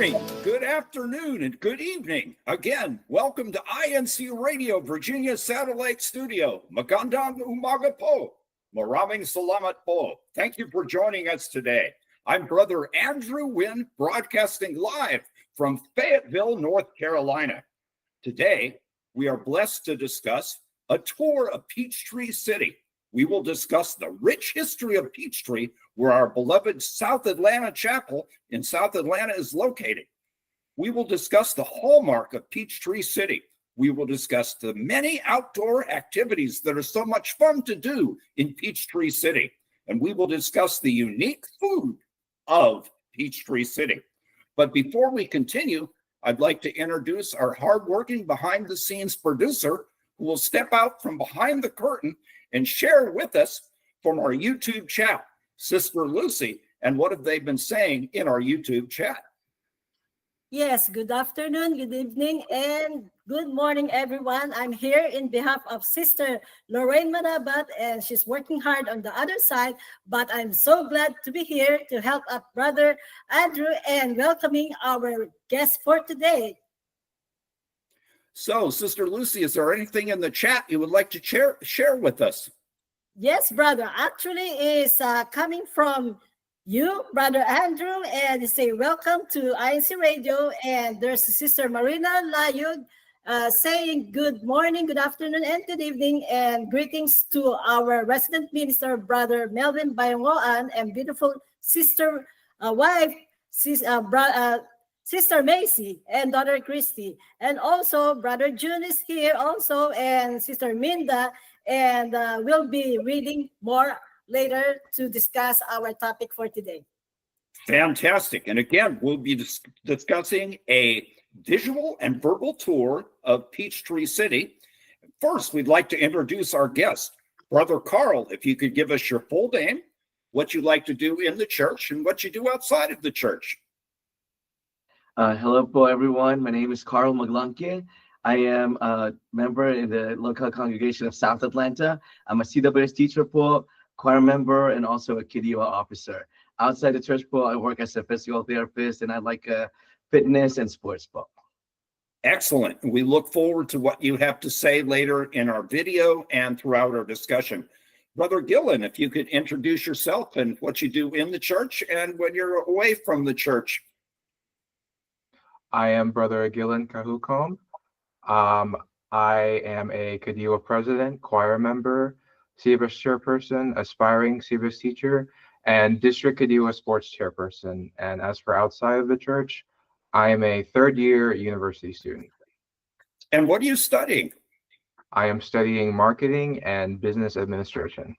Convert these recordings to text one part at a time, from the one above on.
morning, good afternoon, and good evening. Again, welcome to INCRadio Virginia Satellite Studio. Magandang umaga po. Maraming salamat po. Thank you for joining us today. I'm Brother Andrew Wynn, broadcasting live from Fayetteville, North Carolina. Today, we are blessed to discuss a tour of Peachtree City. We will discuss the rich history of Peachtree, where our beloved South Atlanta Chapel in South Atlanta is located. We will discuss the hallmark of Peachtree City. We will discuss the many outdoor activities that are so much fun to do in Peachtree City. And we will discuss the unique food of Peachtree City. But before we continue, I'd like to introduce our hardworking behind-the-scenes producer who will step out from behind the curtain and share with us from our YouTube chat, Sister Lucy, and what have they been saying in our YouTube chat? Yes, good afternoon, good evening, and good morning, everyone. I'm here in behalf of Sister Lorraine Manabat, and she's working hard on the other side, but I'm so glad to be here to help out Brother Andrew and welcoming our guest for today. So, Sister Lucy, is there anything in the chat you would like to share with us? Yes, brother. Actually, is coming from you, Brother Andrew, and say welcome to INCRadio. And there's Sister Marina Layug saying good morning, good afternoon, and good evening, and greetings to our resident minister, Brother Melvin Bayongoan, and beautiful sister wife, Sister Macy and daughter Christy, and also Brother June is here also, and Sister Minda, and we'll be reading more later to discuss our topic for today. Fantastic. And again, we'll be discussing a visual and verbal tour of Peachtree City. First, we'd like to introduce our guest, Brother Carl. If you could give us your full name, what you like to do in the church, and what you do outside of the church. Hello po everyone, my name is Carl Maglanque. I am a member in the local congregation of South Atlanta. I'm a CWS teacher po, choir member, and also a Kidiwa officer. Outside the church po, I work as a physical therapist, and I like fitness and sports po. Excellent. We look forward to what you have to say later in our video and throughout our discussion. Brother Gillen, if you could introduce yourself and what you do in the church and when you're away from the church. I am Brother Gillen Kahukom. I am a Kadiwa president, choir member, CEBSI chairperson, aspiring CEBSI teacher, and district Kadiwa sports chairperson. And as for outside of the church, I am a third-year university student. And what are you studying? I am studying marketing and business administration.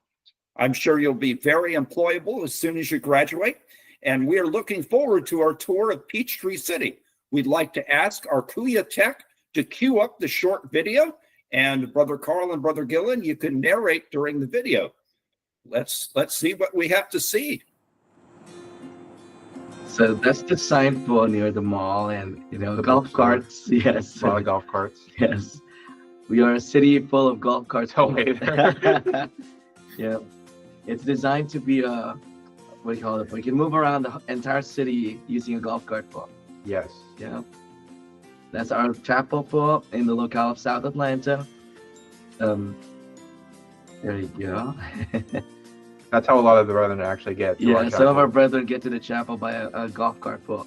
I'm sure you'll be very employable as soon as you graduate. And we're looking forward to our tour of Peachtree City. We'd like to ask our Kuya Tech to cue up the short video, and Brother Carl and Brother Gillen, you can narrate during the video. Let's see what we have to see. So that's the sign for near the mall, and the golf carts. Yes, A lot of golf carts. Yes, we are a city full of golf carts. Oh, wait. Yeah, it's designed to be a what do you call it? We can move around the entire city using a golf cart po. Yes. Yeah, that's our chapel po in the locale of South Atlanta. There you go. That's how a lot of the brethren actually get to our Yeah, some of chapel. our brethren get to the chapel by a golf cart po.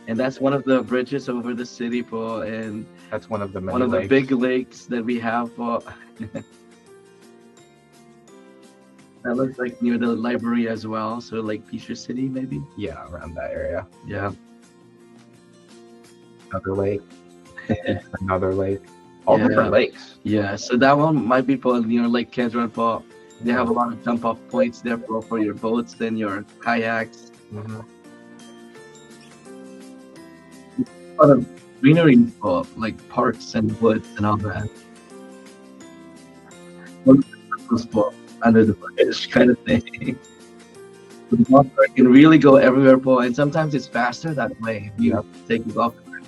And that's one of the bridges over the city po, and That's one of the many one of the lakes. big lakes that we have po. That looks like near the library as well, so like Peachtree City maybe. Yeah, around that area. Yeah. Another lake. Another lake. All Yeah. different lakes. Yeah, so that one might be po near Lake Kedron po. They have a lot of jump off points there for your boats and your kayaks. Mhm. A lot of greenery po, like parks and woods and all that. Po, under the bridge kind of thing. The golf cart can really go everywhere po, and sometimes it's faster that way if you take the golf cart.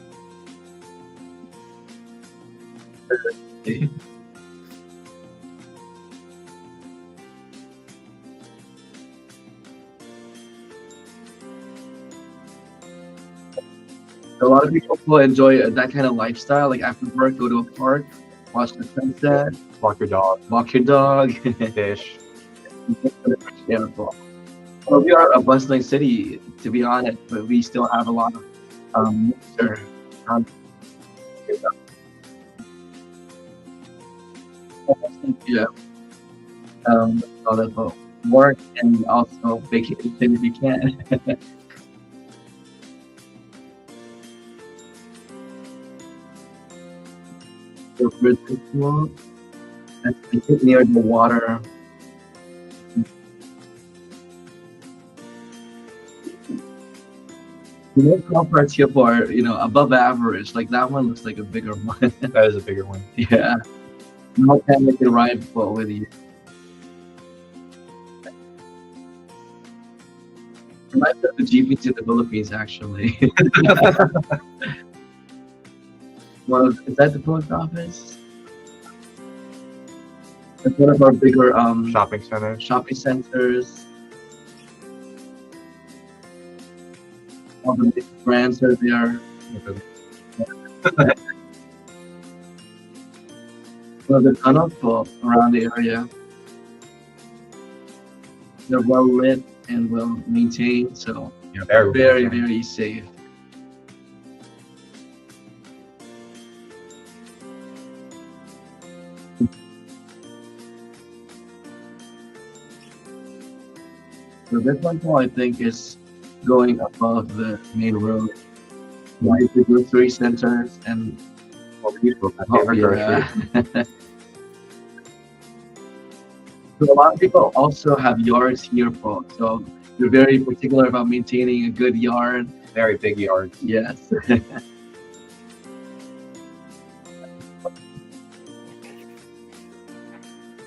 A lot of people will enjoy that kind of lifestyle. Like after work, go to a park, watch the sunset, Walk your dog, walk your dog. fish. Yeah, well, we are a bustling city, to be honest, but we still have a lot of mixture. Um, yeah, all that work and also vacation if you can. So for this one, that's near the water. The most golf carts here are, above average. Like that one looks like a bigger one. That is a bigger one. Yeah. How can I can ride well with you? Reminds me of the GP to the Philippines, actually. Well, is that the post office? It's one of our bigger Shopping centers. shopping centers. All the big brands are there. Well, the tunnels around the area. They're well lit and well maintained, so Yeah, very, very safe. So this one, I think, is going above the main road. Like the grocery centers and People, my favorite grocery. yeah. So a lot of people also have yards here, Paul. So you're very particular about maintaining a good yard. Very big yards. Yes.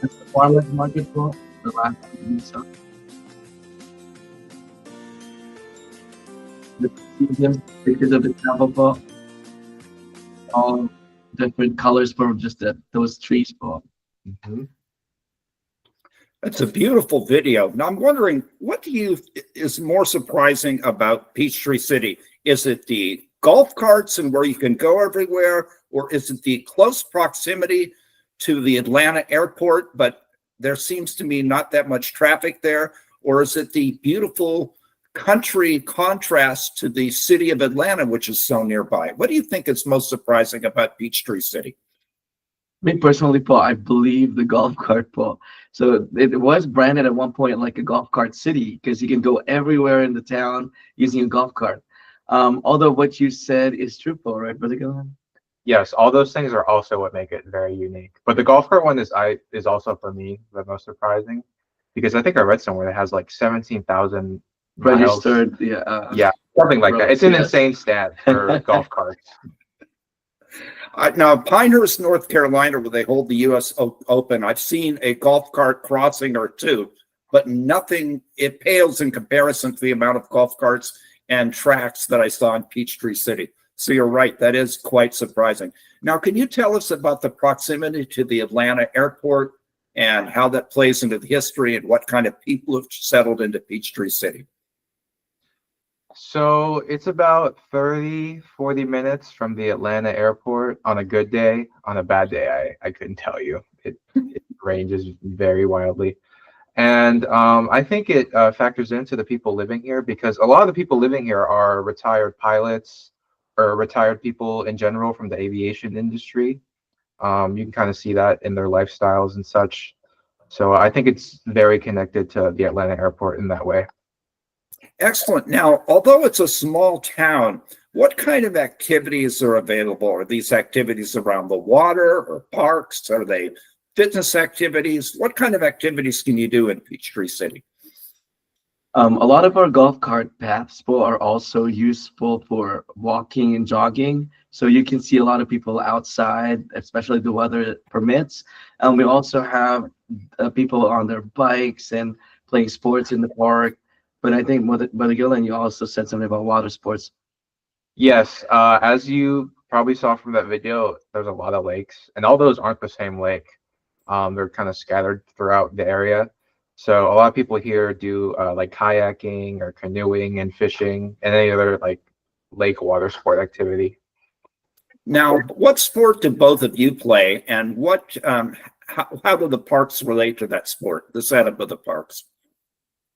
That's the farmers market, Paul. The last one we saw. The season, pictures of the travel Paul. All different colors for just those trees, Paul. Mhm. That's a beautiful video. Now I'm wondering, what do you is more surprising about Peachtree City? Is it the golf carts and where you can go everywhere, or is it the close proximity to the Atlanta airport, but there seems to me not that much traffic there, or is it the beautiful country contrast to the city of Atlanta, which is so nearby? What do you think is most surprising about Peachtree City? Me personally, Paul, I believe the golf cart, Paul. So it was branded at one point like a golf cart city because you can go everywhere in the town using a golf cart. Although what you said is true, Paul, right, Brother Gillen? Yes, all those things are also what make it very unique. But the golf cart one is also for me the most surprising because I think I read somewhere that has like 17,000 miles. Registered, Yeah, something like that. It's an yes. insane stat for golf carts. Now, Pinehurst, North Carolina, where they hold the U.S. Open, I've seen a golf cart crossing or two, but nothing, it pales in comparison to the amount of golf carts and tracks that I saw in Peachtree City. So you're right, that is quite surprising. Now, can you tell us about the proximity to the Atlanta airport and how that plays into the history and what kind of people have settled into Peachtree City? So it's about 30-40 minutes from the Atlanta airport on a good day. On a bad day, I couldn't tell you. It ranges very wildly. And I think it factors into the people living here because a lot of the people living here are retired pilots or retired people in general from the aviation industry. You can kind of see that in their lifestyles and such. So I think it's very connected to the Atlanta airport in that way. Excellent. Now, although it's a small town, what kind of activities are available? Are these activities around the water or parks? Are they fitness activities? What kind of activities can you do in Peachtree City? A lot of our golf cart paths are also useful for walking and jogging. So you can see a lot of people outside, especially the weather permits. And we also have people on their bikes and playing sports in the park. But I think, Brother Gillen, you also said something about water sports. Yes, as you probably saw from that video, there's a lot of lakes, and all those aren't the same lake. They're kind of scattered throughout the area. So a lot of people here do like kayaking or canoeing and fishing and any other like lake water sport activity. Now, what sport do both of you play, and how do the parks relate to that sport, the setup of the parks?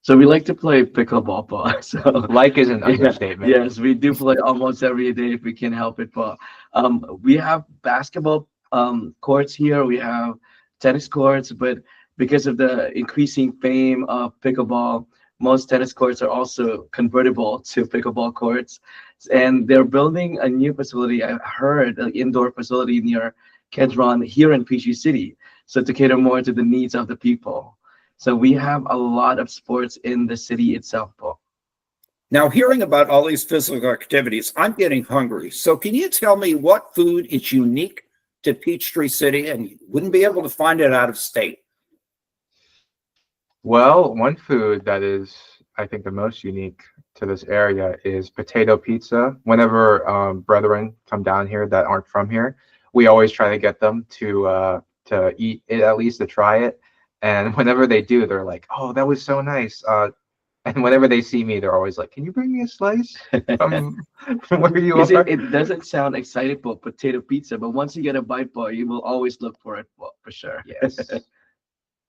So we like to play pickleball, Paul. So Like is an yeah, understatement. yes, we do play almost every day if we can help it, Paul. We have basketball courts here. We have tennis courts, but because of the increasing fame of pickleball, most tennis courts are also convertible to pickleball courts. And they're building a new facility. I heard an indoor facility near Kedron here in Peachtree City, so to cater more to the needs of the people. So we have a lot of sports in the city itself, Paul. Now, hearing about all these physical activities, I'm getting hungry. So can you tell me what food is unique to Peachtree City and you wouldn't be able to find it out of state? Well, one food that is, I think, the most unique to this area is potato pizza. Whenever brethren come down here that aren't from here, we always try to get them to eat it, at least to try it. And whenever they do, they're like, "Oh, that was so nice." And whenever they see me, they're always like, "Can you bring me a slice from where you Because are?" it doesn't sound exciting for potato pizza, but once you get a bite, Paul, you will always look for it, Paul, for sure. Yes.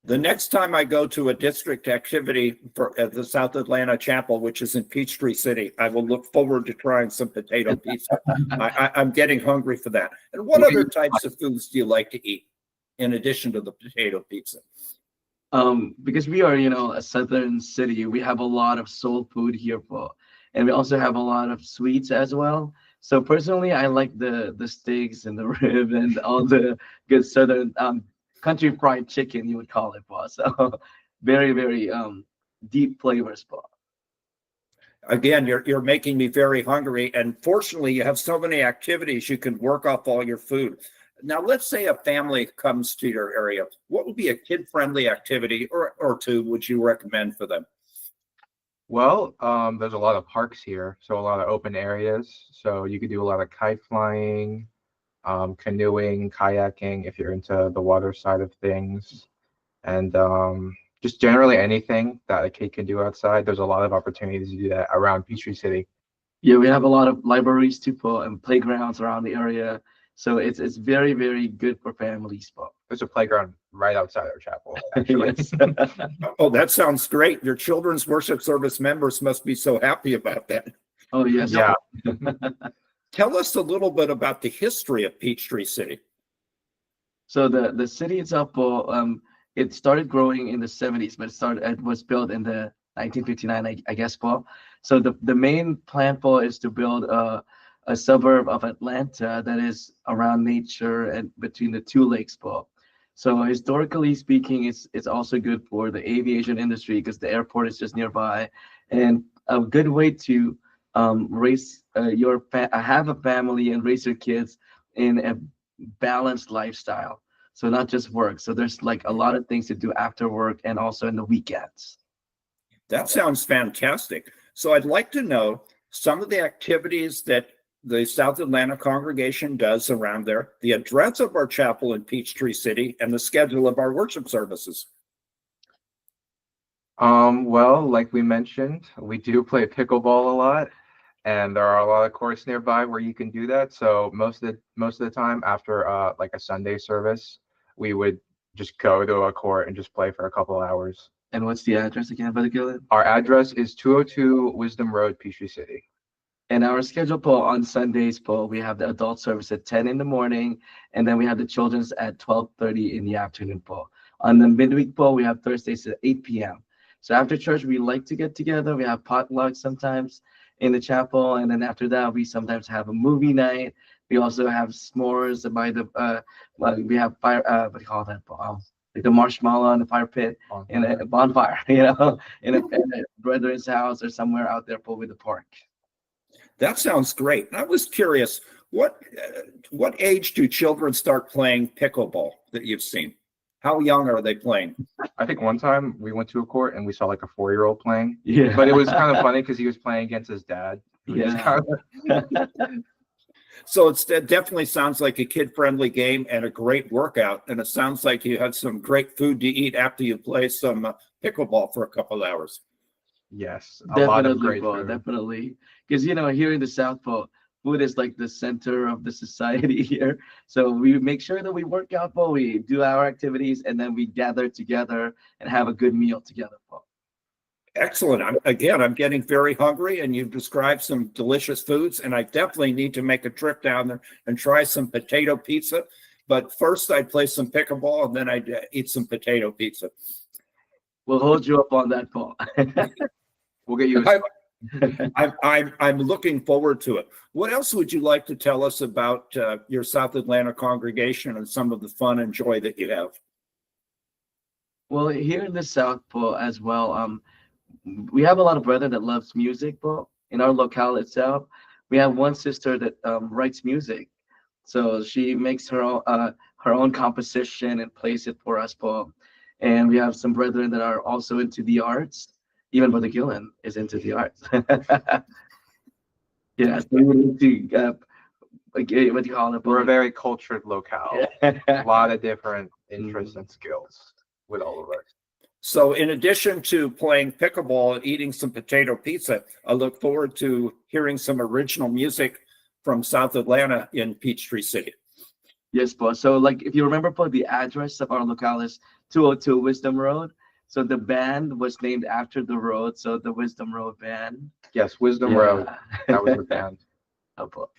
The next time I go to a district activity at the South Atlanta Chapel, which is in Peachtree City, I will look forward to trying some potato pizza. I'm getting hungry for that. And what other types of foods do you like to eat in addition to the potato pizza? Because we are, a southern city, we have a lot of soul food here, Paul, and we also have a lot of sweets as well. So personally, I like the steaks and the rib and all the good southern country fried chicken, you would call it, Paul. So very, very deep flavors, Paul. Again, you're making me very hungry. And fortunately, you have so many activities you can work off all your food. Now, let's say a family comes to your area. What would be a kid-friendly activity or two would you recommend for them? Well, there's a lot of parks here, so a lot of open areas. So you could do a lot of kite flying, canoeing, kayaking if you're into the water side of things, and just generally anything that a kid can do outside. There's a lot of opportunities to do that around Peachtree City. Yeah, we have a lot of libraries too, Paul, and playgrounds around the area. So it's very, very good for families, Paul. There's a playground right outside our chapel, actually. Yes. Oh, that sounds great. Your children's worship service members must be so happy about that. Oh, yes. Yeah. Tell us a little bit about the history of Peachtree City. So the city itself, Paul, it started growing in the 70s, but it was built in the 1959, I guess, Paul. So the main plan, Paul, is to build a suburb of Atlanta that is around nature and between the two lakes, Paul. So historically speaking, it's also good for the aviation industry because the airport is just nearby, and a good way to raise have a family and raise your kids in a balanced lifestyle. So not just work. So there's like a lot of things to do after work and also in the weekends. That sounds fantastic. So I'd like to know some of the activities that the South Atlanta congregation does around there, the address of our chapel in Peachtree City, and the schedule of our worship services. Well, like we mentioned, we do play pickleball a lot, and there are a lot of courts nearby where you can do that. So most of the time after like a Sunday service, we would just go to a court and just play for a couple of hours. And what's the address again, Brother Gillen? Our address is 202 Wisdom Road, Peachtree City. And our schedule, Paul, on Sundays, Paul, we have the adult service at 10 in the morning, and then we have the children's at 12:30 in the afternoon, Paul. On the midweek, Paul, we have Thursdays at 8 p.m. So after church, we like to get together. We have potluck sometimes in the chapel, and then after that, we sometimes have a movie night. We also have s'mores by the we have fire. What do you call that, Paul? Like the marshmallow in the fire pit and a bonfire, in a brother's house or somewhere out there, Paul, with the park. That sounds great. I was curious, what age do children start playing pickleball that you've seen? How young are they playing? I think one time we went to a court and we saw like a 4-year-old playing. Yeah. But it was kind of funny because he was playing against his dad. Yeah. So it definitely sounds like a kid-friendly game and a great workout. And it sounds like you have some great food to eat after you play some pickleball for a couple hours. Yes, a lot of Definitely, great po, food. definitely. Because here in the South, po, food is like the center of the society here. So we make sure that we work out, po, we do our activities, and then we gather together and have a good meal together, po. Excellent. I'm getting very hungry, and you've described some delicious foods, and I definitely need to make a trip down there and try some potato pizza. But first, I'd play some pickleball, and then I'd eat some potato pizza. We'll hold you up on that, po. We'll get you. I'm looking forward to it. What else would you like to tell us about your South Atlanta congregation and some of the fun and joy that you have? Well, here in the South, po, as well, we have a lot of brethren that loves music, po. In our locale itself, we have one sister that writes music. So she makes her own composition and plays it for us, po. And we have some brethren that are also into the arts. Even Brother Gillen is into the arts. Yeah, so we're into what do you call it? We're a very cultured locale. A Yeah. lot of different interests and skills with all of us. So in addition to playing pickleball and eating some potato pizza, I look forward to hearing some original music from South Atlanta in Peachtree City. Yes, po. So like if you remember, po, the address of our locale is 202 Wisdom Road. So the band was named after the road. So the Wisdom Road Band. Yes, Wisdom Yeah. Road. That was the band. Opo.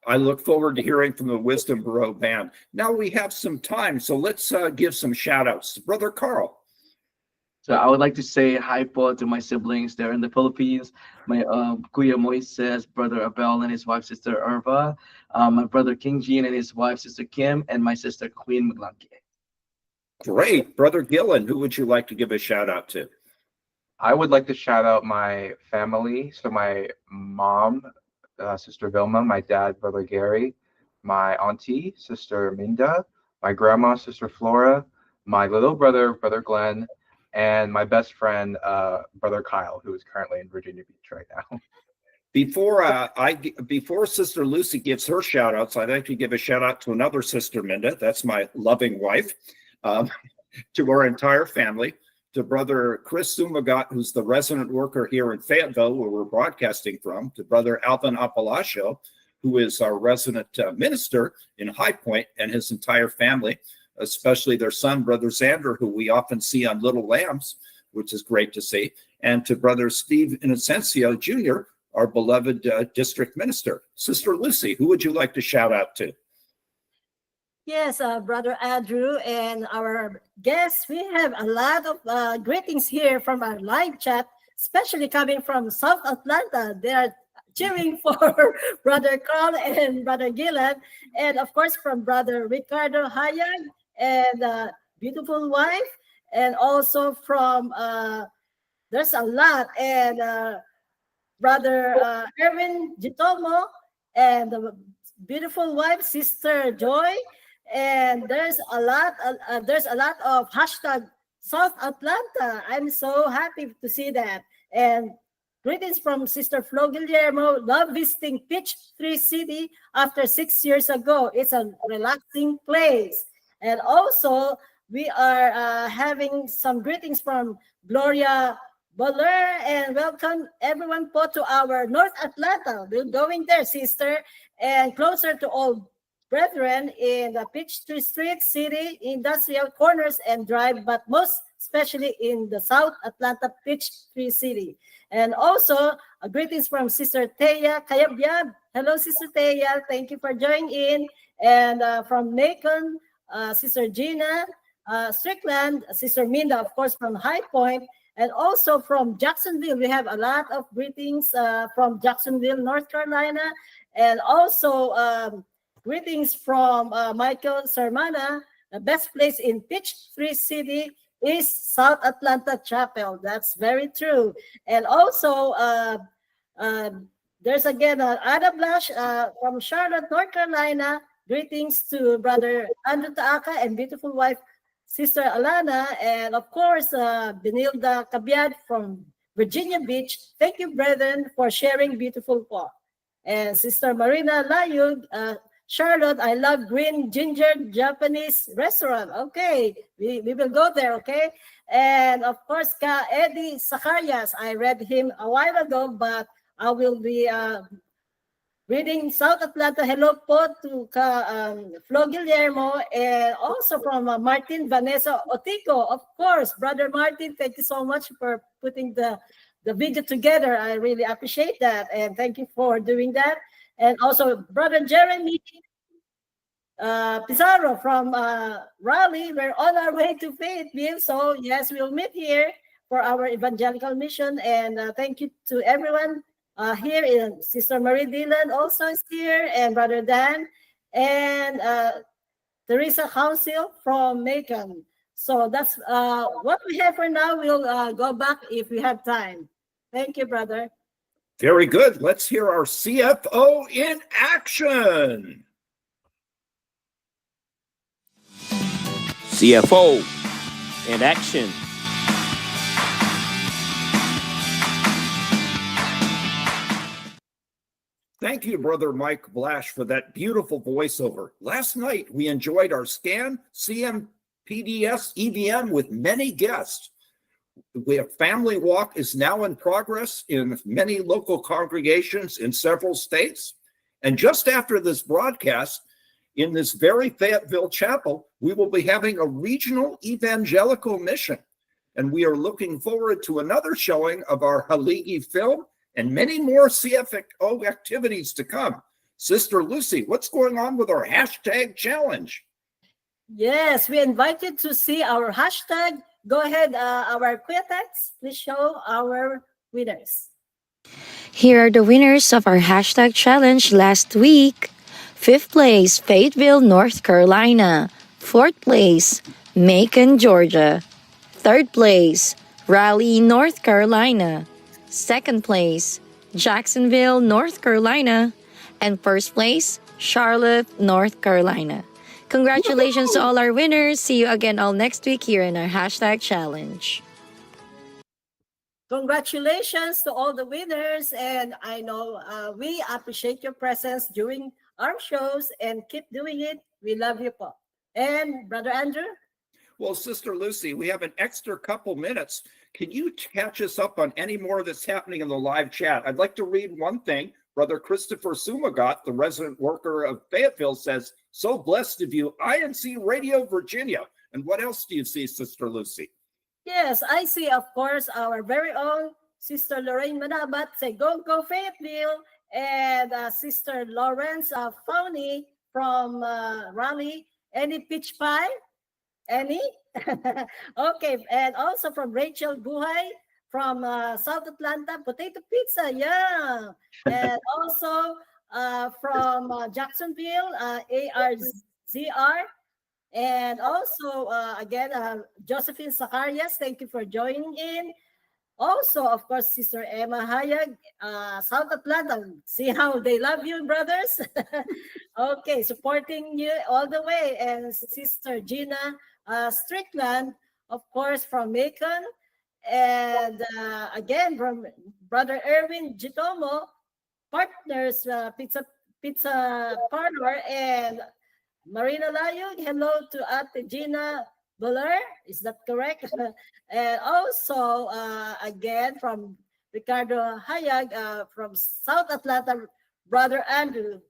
I look forward to hearing from the Wisdom Borough Band. Now we have some time, so let's give some shout outs. Brother Carl. So I would like to say hi, po, to my siblings there in the Philippines. My Kuya Moises, brother Abel and his wife, Sister Irva. My brother King Jean and his wife, Sister Kim, and my sister Queen Maglanque. Great. Brother Gillen, who would you like to give a shout out to? I would like to shout out my family. So my mom, Sister Vilma, my dad, Brother Gary, my auntie, Sister Minda, my grandma, Sister Flora, my little brother, Brother Glenn, and my best friend, Brother Kyle, who is currently in Virginia Beach right now. Before Sister Lucy gives her shout outs, I'd like to give a shout out to another Sister Minda. That's my loving wife. To our entire family, to Brother Chris Sumagat, who's the resident worker here in Fayetteville, where we're broadcasting from, to Brother Alvin Apalacio, who is our resident minister in High Point, and his entire family, especially their son, Brother Xander, who we often see on Little Lambs, which is great to see, and to Brother Steve Inocencio Jr., our beloved district minister. Sister Lucy, who would you like to shout out to? Yes, Brother Andrew and our guests, we have a lot of greetings here from our live chat, especially coming from South Atlanta. They are cheering for Brother Carl and Brother Gillen, and of course from Brother Ricardo Hayag and beautiful wife, and also from, there's a lot, and Brother Erwin Gitomo and the beautiful wife, Sister Joy. And there's a lot of hashtag South Atlanta. I'm so happy to see that. And greetings from Sister Flo Guillermo. Love visiting Peachtree City after 6 years ago. It's a relaxing place. And also, we are having some greetings from Gloria Boller, and welcome everyone po to our North Atlanta. We're going there, sister, and closer to all brethren in the Peachtree City, industrial corners and drive, but most especially in the South Atlanta Peachtree City. And also, greetings from Sister Teya Kayabyab. Hello, Sister Teya. Thank you for joining in. And from Macon, Sister Gina Strickland, Sister Minda, of course, from High Point. And also from Jacksonville, we have a lot of greetings from Jacksonville, North Carolina. And also, greetings from Michael Sermana. The best place in Peachtree City is South Atlanta Chapel. That's very true. And also, there's again Ada Blash from Charlotte, North Carolina. Greetings to Brother Andrew Taaka and beautiful wife, Sister Alana. And of course, Benilda Cabiad from Virginia Beach. Thank you, brethren, for sharing beautiful talk. And Sister Marina Layug, Charlotte, I love green ginger Japanese restaurant. Okay, we will go there, okay? And of course, Eddie Zacarias, I read him a while ago, but I will be reading South Atlanta. Hello po to Flo Guillermo, and also from Martin Vanessa Otico. Of course, Brother Martin, thank you so much for putting the video together. I really appreciate that, and thank you for doing that. And also Brother Jeremy Pizarro from Raleigh. We're on our way to Fayetteville, so yes, we'll meet here for our evangelical mission. And thank you to everyone here. In Sister Marie Dillon also is here, and Brother Dan, and Teresa Council from Macon. So that's what we have for now. We'll go back if we have time. Thank you, brother. Very good. Let's hear our CFO in action. CFO in action. Thank you, Brother Mike Blash, for that beautiful voiceover. Last night, we enjoyed our SCAN, CMPDS, EVM with many guests. A family walk is now in progress in many local congregations in several states. And just after this broadcast, in this very Fayetteville chapel, we will be having a regional evangelical mission. And we are looking forward to another showing of our Haligi film and many more CFO activities to come. Sister Lucy, what's going on with our hashtag challenge? Yes, we invite you to see our hashtag. Go ahead, our Quietex, please show our winners. Here are the winners of our hashtag challenge last week. 5th place, Fayetteville, North Carolina. 4th place, Macon, Georgia. 3rd place, Raleigh, North Carolina. 2nd place, Jacksonville, North Carolina. And 1st place, Charlotte, North Carolina. Congratulations to all our winners. See you again all next week here in our hashtag challenge. Congratulations to all the winners. And I know we appreciate your presence during our shows, and keep doing it. We love you, Paul. And Brother Andrew? Well, Sister Lucy, we have an extra couple minutes. Can you catch us up on any more that's happening in the live chat? I'd like to read one thing. Brother Christopher Sumagot, the resident worker of Fayetteville, says, so blessed of you, INCRadio Virginia. And what else do you see, Sister Lucy? Yes, I see, of course, our very own Sister Lorraine Manabat say, go Fayetteville. And Sister Lawrence Phony from Raleigh. Any peach pie? Any? Okay. And also from Rachel Buhay from South Atlanta, potato pizza. Yeah. And also from Jacksonville, ARZR. And also, again, Josephine Zacarias, thank you for joining in. Also, of course, Sister Emma Hayag, South Atlanta. See how they love you, brothers? Okay, supporting you all the way. And Sister Gina Strickland, of course, from Macon. And again, from Brother Erwin Gitomo, Partners Pizza Parlor. And Marina Layog, hello to Ate Gina Buller, is that correct? And also, again, from Ricardo Hayag from South Atlanta, Brother Andrew,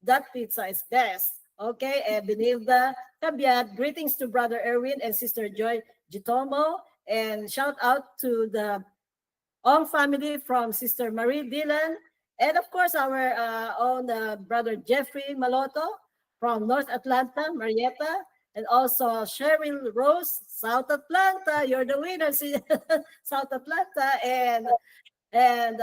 that pizza is best. Okay, and Benilda Cabiat, greetings to Brother Erwin and Sister Joy Gitomo, and shout out to the Ong family from Sister Marie Dillon, and of course, our own Brother Jeffrey Maloto from North Atlanta, Marietta. And also Cheryl Rose, South Atlanta. You're the winner, South Atlanta. And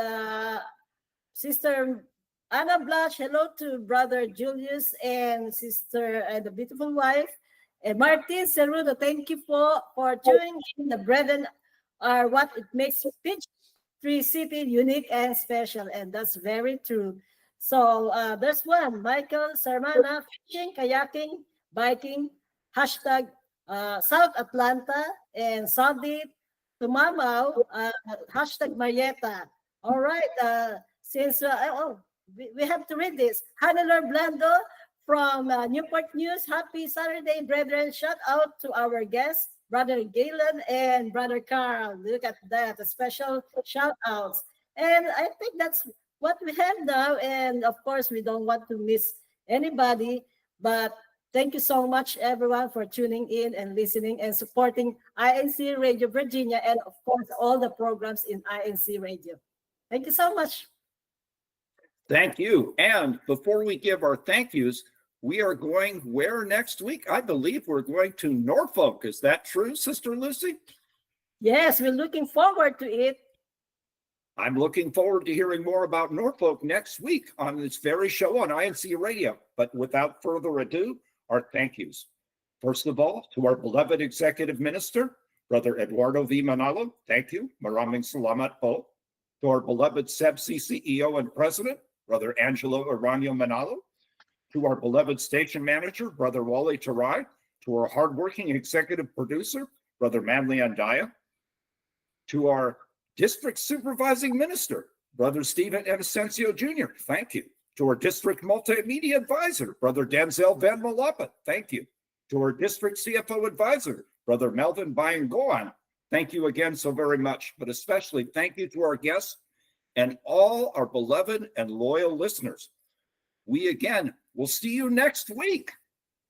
Sister Anna Blush, hello to Brother Julius and Sister and the beautiful wife. And Martin Cerudo, thank you for tuning in. The brethren are what it makes Peachtree City unique and special. And that's very true. So there's one, Michael Sermana, fishing, kayaking, biking, hashtag South Atlanta, and Sandy Tumamaw, hashtag Marietta. All right, since we have to read this. Hannelore Blando from Newport News, happy Saturday, brethren. Shout out to our guests, Brother Galen and Brother Carl. Look at that, a special shout outs. And I think that's what we have now. And of course, we don't want to miss anybody, but thank you so much, everyone, for tuning in and listening and supporting INC Radio Virginia and, of course, all the programs in INC Radio. Thank you so much. Thank you. And before we give our thank yous, we are going where next week? I believe we're going to Norfolk. Is that true, Sister Lucy? Yes, we're looking forward to it. I'm looking forward to hearing more about Norfolk next week on this very show on INC Radio. But without further ado, our thank yous. First of all, to our beloved executive minister, Brother Eduardo V. Manalo, thank you. Maraming salamat po. To our beloved CEBSI CEO and president, Brother Angelo Aranio Manalo. To our beloved station manager, Brother Wally Tarai. To our hardworking executive producer, Brother Manly Andaya. To our district supervising minister, Brother Stephen Inocencio Jr., thank you. To our district multimedia advisor, Brother Denzel Van Malapa, thank you. To our district CFO advisor, Brother Melvin Bayangoan, thank you again so very much. But especially thank you to our guests and all our beloved and loyal listeners. We again will see you next week.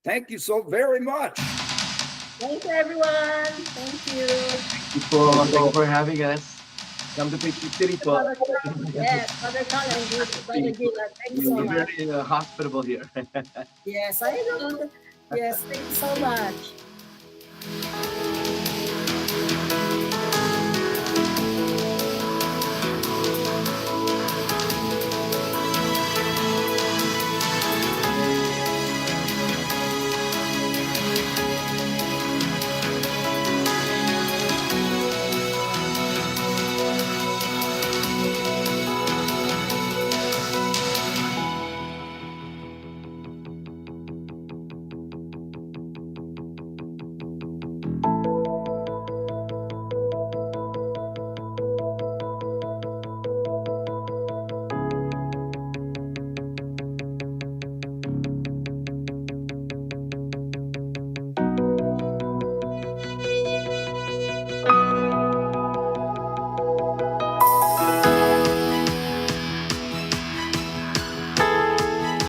Thank you so very much. Thank you, everyone. Thank you. Thank you for having us. Come to Peachtree City, po. Yes, Brother Carl and Brother Gila. Thank you so We're much. very hospitable here. Yes, I know. Yes, thank you so much.